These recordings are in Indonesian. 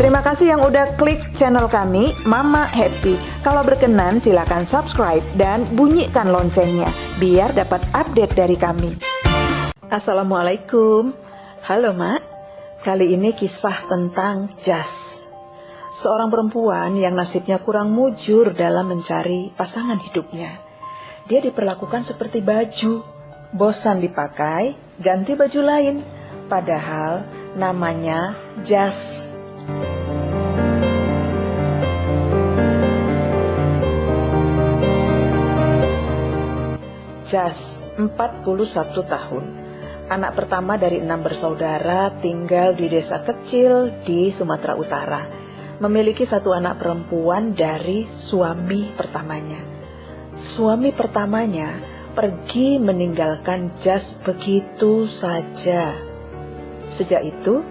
Terima kasih yang udah klik channel kami, Mama Happy. Kalau berkenan silakan subscribe dan bunyikan loncengnya biar dapat update dari kami. Assalamualaikum. Halo Mak. Kali ini kisah tentang Jas. Seorang perempuan yang nasibnya kurang mujur dalam mencari pasangan hidupnya. Dia diperlakukan seperti baju. Bosan dipakai, ganti baju lain. Padahal namanya Jas. Jas, 41 tahun. Anak pertama dari 6 bersaudara, tinggal di desa kecil di Sumatera Utara. Memiliki 1 anak perempuan dari suami pertamanya. Suami pertamanya pergi meninggalkan Jas begitu saja. Sejak itu,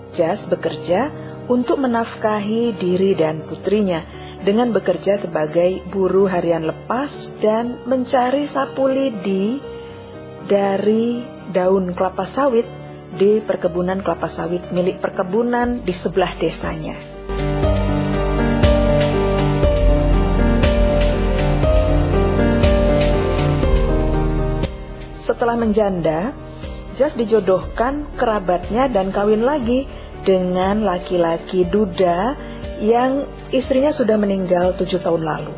Jas bekerja untuk menafkahi diri dan putrinya dengan bekerja sebagai buruh harian lepas dan mencari sapu lidi dari daun kelapa sawit di perkebunan kelapa sawit milik perkebunan di sebelah desanya. Setelah menjanda, Jas dijodohkan kerabatnya dan kawin lagi dengan laki-laki duda yang istrinya sudah meninggal 7 tahun lalu.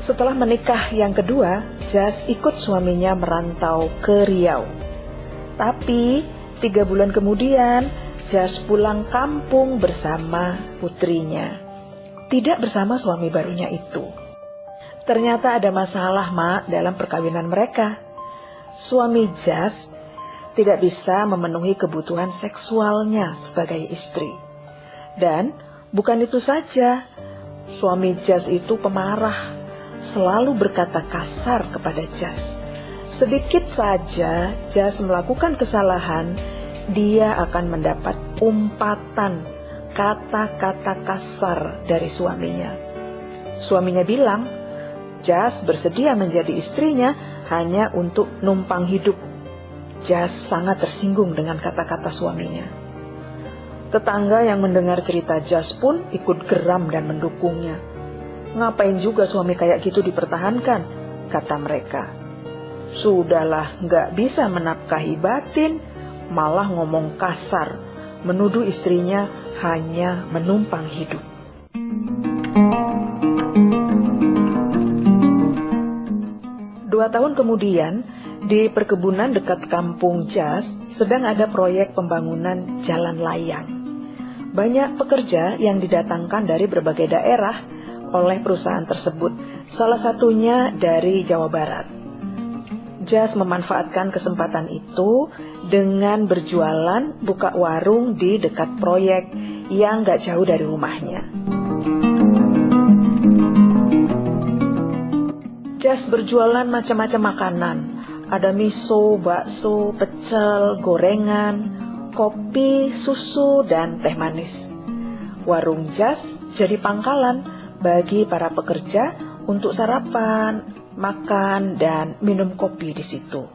Setelah menikah yang kedua, Jas ikut suaminya merantau ke Riau. Tapi 3 bulan kemudian, Jas pulang kampung bersama putrinya. Tidak bersama suami barunya itu. Ternyata ada masalah, Mak, dalam perkawinan mereka. Suami Jas tidak bisa memenuhi kebutuhan seksualnya sebagai istri. Dan bukan itu saja, suami Jas itu pemarah, selalu berkata kasar kepada Jas. Sedikit saja Jas melakukan kesalahan, dia akan mendapat umpatan kata-kata kasar dari suaminya. Suaminya bilang, Jas bersedia menjadi istrinya hanya untuk numpang hidup. Jas sangat tersinggung dengan kata-kata suaminya. Tetangga yang mendengar cerita Jas pun ikut geram dan mendukungnya. Ngapain juga suami kayak gitu dipertahankan, kata mereka. Sudahlah, gak bisa menafkahi batin, malah ngomong kasar, menuduh istrinya hanya menumpang hidup. Dua tahun kemudian, di perkebunan dekat kampung Jas sedang ada proyek pembangunan jalan layang. Banyak pekerja yang didatangkan dari berbagai daerah oleh perusahaan tersebut, salah satunya dari Jawa Barat. Jas memanfaatkan kesempatan itu dengan berjualan buka warung di dekat proyek yang gak jauh dari rumahnya. Jas berjualan macam-macam makanan. Ada miso, bakso, pecel, gorengan, kopi, susu, dan teh manis. Warung Jas jadi pangkalan bagi para pekerja untuk sarapan, makan, dan minum kopi di situ.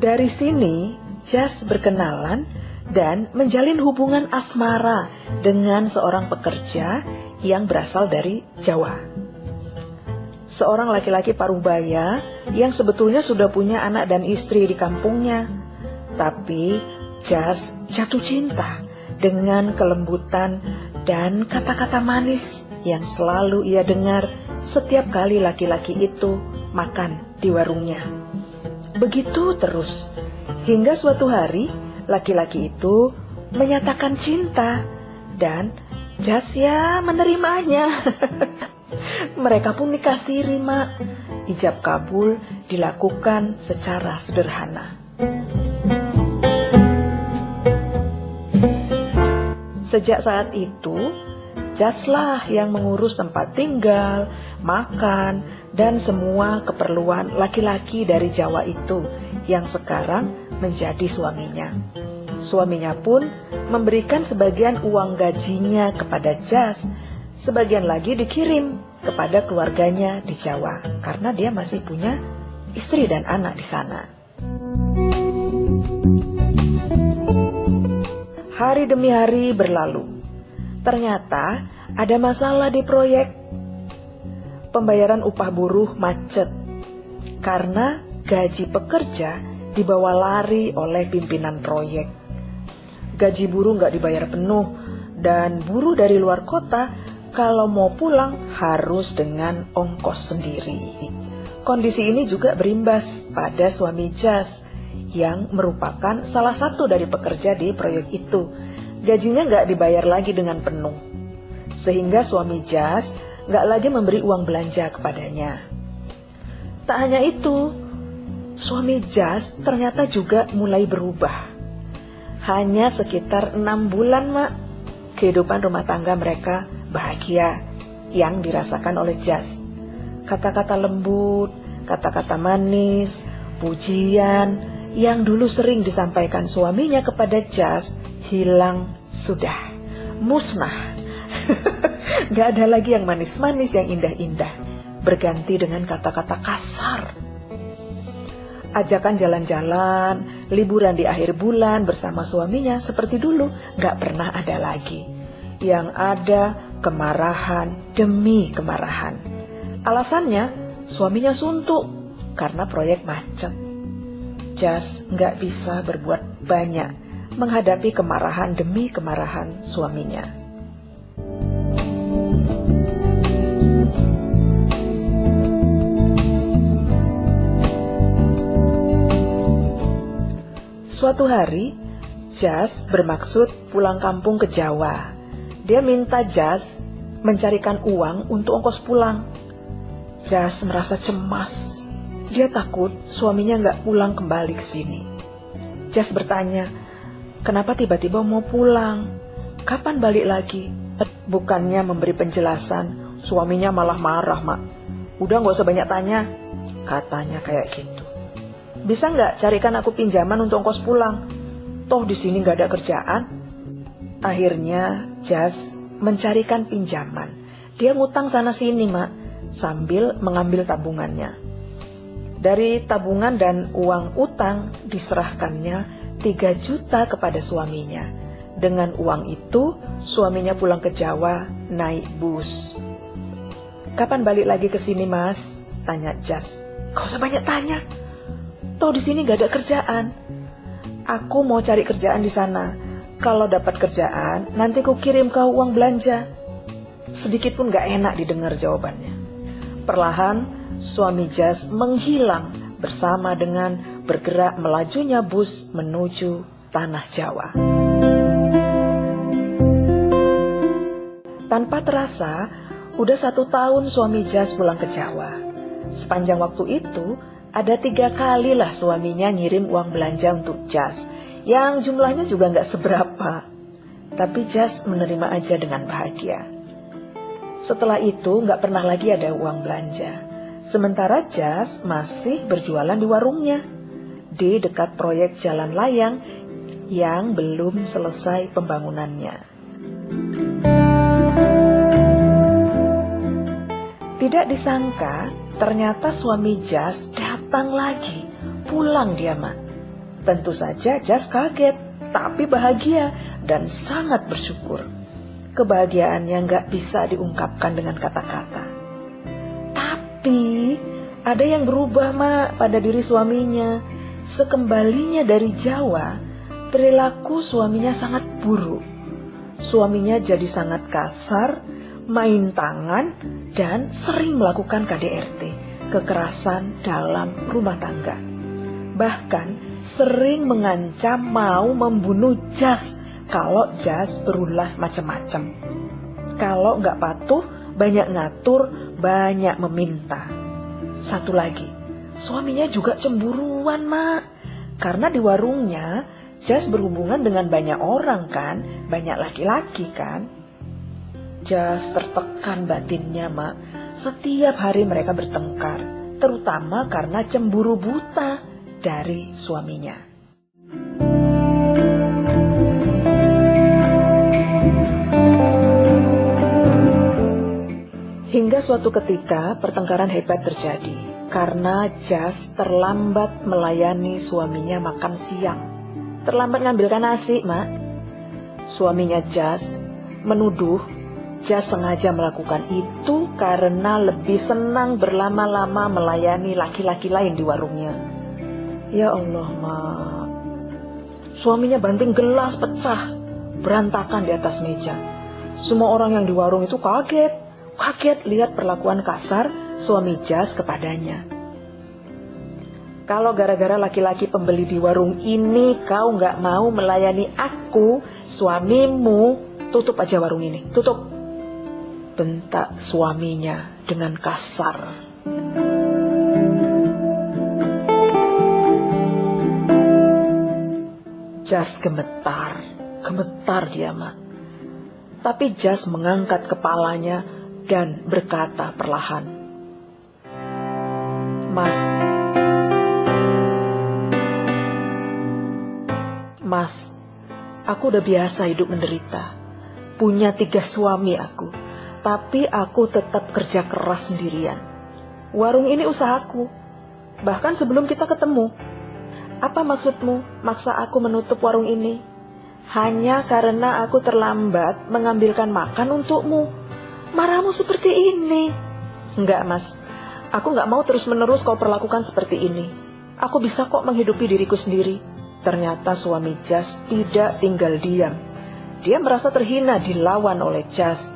Dari sini, Jas berkenalan dan menjalin hubungan asmara dengan seorang pekerja yang berasal dari Jawa. Seorang laki-laki parubaya yang sebetulnya sudah punya anak dan istri di kampungnya. Tapi Jas jatuh cinta dengan kelembutan dan kata-kata manis yang selalu ia dengar setiap kali laki-laki itu makan di warungnya. Begitu terus, hingga suatu hari laki-laki itu menyatakan cinta dan Jas ya menerimanya. Mereka pun nikah siri, Mak. Ijab kabul dilakukan secara sederhana. Sejak saat itu, Jaslah yang mengurus tempat tinggal, makan, dan semua keperluan laki-laki dari Jawa itu yang sekarang menjadi suaminya. Suaminya pun memberikan sebagian uang gajinya kepada Jas, sebagian lagi dikirim kepada keluarganya di Jawa karena dia masih punya istri dan anak di sana. Hari demi hari berlalu. Ternyata ada masalah di proyek. Pembayaran upah buruh macet karena gaji pekerja dibawa lari oleh pimpinan proyek. Gaji buruh nggak dibayar penuh, dan buruh dari luar kota kalau mau pulang harus dengan ongkos sendiri. Kondisi ini juga berimbas pada suami Jas yang merupakan salah satu dari pekerja di proyek itu. Gajinya nggak dibayar lagi dengan penuh, sehingga suami Jas nggak lagi memberi uang belanja kepadanya. Tak hanya itu, suami Jas ternyata juga mulai berubah. Hanya sekitar 6 bulan, Mak, kehidupan rumah tangga mereka bahagia yang dirasakan oleh Jas. Kata-kata lembut, kata-kata manis, pujian yang dulu sering disampaikan suaminya kepada Jas hilang sudah, musnah. Gak ada lagi yang manis-manis, yang indah-indah, berganti dengan kata-kata kasar. Ajakan jalan-jalan, liburan di akhir bulan bersama suaminya seperti dulu gak pernah ada lagi. Yang ada kemarahan demi kemarahan. Alasannya suaminya suntuk karena proyek macet. Jas gak bisa berbuat banyak menghadapi kemarahan demi kemarahan suaminya. Suatu hari, Jas bermaksud pulang kampung ke Jawa. Dia minta Jas mencarikan uang untuk ongkos pulang. Jas merasa cemas. Dia takut suaminya nggak pulang kembali ke sini. Jas bertanya, kenapa tiba-tiba mau pulang? Kapan balik lagi? Bukannya memberi penjelasan, suaminya malah marah, Mak. Udah nggak usah banyak tanya, katanya kayak gitu. Bisa nggak carikan aku pinjaman untuk ongkos pulang? Toh di sini nggak ada kerjaan. Akhirnya Jas mencarikan pinjaman. Dia ngutang sana sini, Mak, sambil mengambil tabungannya. Dari tabungan dan uang utang diserahkannya 3 juta kepada suaminya. Dengan uang itu, suaminya pulang ke Jawa naik bus. Kapan balik lagi ke sini, Mas? Tanya Jas. Gak usah banyak tanya. Toh di sini gak ada kerjaan. Aku mau cari kerjaan di sana. Kalau dapat kerjaan, nanti ku kirim kau uang belanja. Sedikit pun gak enak didengar jawabannya. Perlahan, suami Jas menghilang bersama dengan bergerak melajunya bus menuju tanah Jawa. Tanpa terasa, udah 1 tahun suami Jas pulang ke Jawa. Sepanjang waktu itu, ada 3 kalilah suaminya ngirim uang belanja untuk Jas, yang jumlahnya juga nggak seberapa. Tapi Jas menerima aja dengan bahagia. Setelah itu nggak pernah lagi ada uang belanja. Sementara Jas masih berjualan di warungnya di dekat proyek jalan layang yang belum selesai pembangunannya. Tidak disangka, ternyata suami Jas datang lagi, pulang dia, Mak. Tentu saja Jas kaget, tapi bahagia dan sangat bersyukur. Kebahagiaannya nggak bisa diungkapkan dengan kata-kata. Tapi ada yang berubah, Mak, pada diri suaminya. Sekembalinya dari Jawa, perilaku suaminya sangat buruk. Suaminya jadi sangat kasar, main tangan, dan sering melakukan KDRT, kekerasan dalam rumah tangga. Bahkan sering mengancam mau membunuh Jas kalau Jas berulah macam-macam. Kalau nggak patuh, banyak ngatur, banyak meminta. Satu lagi, suaminya juga cemburuan, Mak. Karena di warungnya, Jas berhubungan dengan banyak orang kan, banyak laki-laki kan. Jas tertekan batinnya, Mak. Setiap hari mereka bertengkar, terutama karena cemburu buta dari suaminya. Hingga suatu ketika pertengkaran hebat terjadi karena Jas terlambat melayani suaminya makan siang. terlambat ngambilkan nasi, Mak. Suaminya Jas menuduh Jas sengaja melakukan itu karena lebih senang berlama-lama melayani laki-laki lain di warungnya. Ya Allah, Mak. Suaminya banting gelas pecah, berantakan di atas meja. Semua orang yang di warung itu kaget lihat perlakuan kasar suami Jas kepadanya. Kalau gara-gara laki-laki pembeli di warung ini kau nggak mau melayani aku, suamimu, tutup aja warung ini, tutup. Bentak suaminya dengan kasar. Jas gemetar dia, Mak. Tapi Jas mengangkat kepalanya dan berkata perlahan, Mas, aku udah biasa hidup menderita. Punya 3 suami aku, tapi aku tetap kerja keras sendirian. Warung ini usahaku, bahkan sebelum kita ketemu. Apa maksudmu maksa aku menutup warung ini? Hanya karena aku terlambat mengambilkan makan untukmu. Marahmu seperti ini. Enggak, Mas, aku nggak mau terus-menerus kau perlakukan seperti ini. Aku bisa kok menghidupi diriku sendiri. Ternyata suami Jas tidak tinggal diam. Dia merasa terhina dilawan oleh Jas.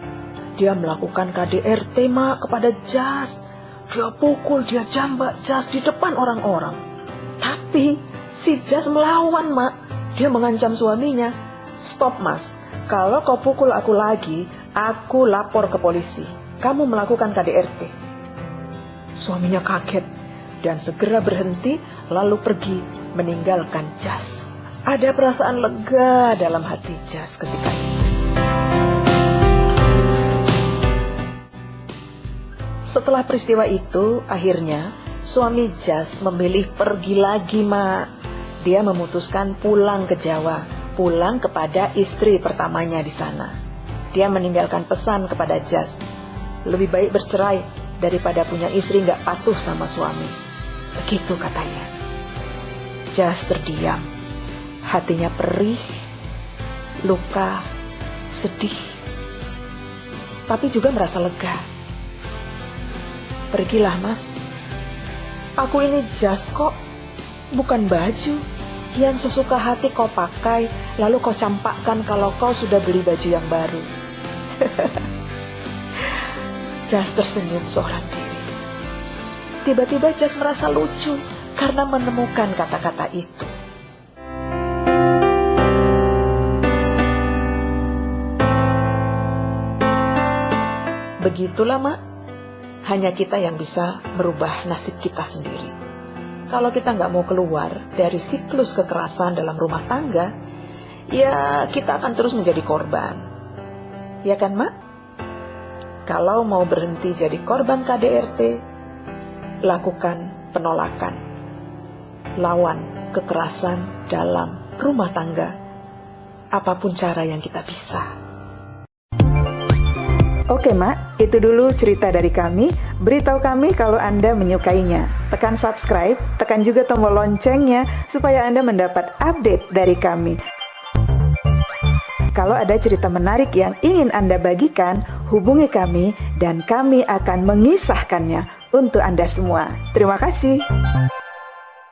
Dia melakukan KDRT, Mak, kepada Jas. Dia pukul, dia jambak Jas di depan orang-orang. Tapi si Jas melawan, Mak. Dia mengancam suaminya, "Stop, Mas. Kalau kau pukul aku lagi, aku lapor ke polisi. Kamu melakukan KDRT." Suaminya kaget dan segera berhenti lalu pergi meninggalkan Jas. Ada perasaan lega dalam hati Jas ketika itu. Setelah peristiwa itu, akhirnya suami Jas memilih pergi lagi, Mak. Dia memutuskan pulang ke Jawa, pulang kepada istri pertamanya di sana. Dia meninggalkan pesan kepada Jas, lebih baik bercerai daripada punya istri gak patuh sama suami. Begitu katanya. Jas terdiam, hatinya perih, luka, sedih, tapi juga merasa lega. "Pergilah, Mas. Aku ini Jas kok, bukan baju yang sesuka hati kau pakai, lalu kau campakkan kalau kau sudah beli baju yang baru." Jas tersenyum seorang diri. Tiba-tiba Jas merasa lucu karena menemukan kata-kata itu. Begitulah, Mak. Hanya kita yang bisa merubah nasib kita sendiri. Kalau kita nggak mau keluar dari siklus kekerasan dalam rumah tangga, ya kita akan terus menjadi korban. Ya kan, Mak? Kalau mau berhenti jadi korban KDRT, lakukan penolakan. Lawan kekerasan dalam rumah tangga, apapun cara yang kita bisa. Oke, Mak, itu dulu cerita dari kami. Beritahu kami kalau Anda menyukainya. Tekan subscribe, tekan juga tombol loncengnya supaya Anda mendapat update dari kami. Kalau ada cerita menarik yang ingin Anda bagikan, hubungi kami dan kami akan mengisahkannya untuk Anda semua. Terima kasih.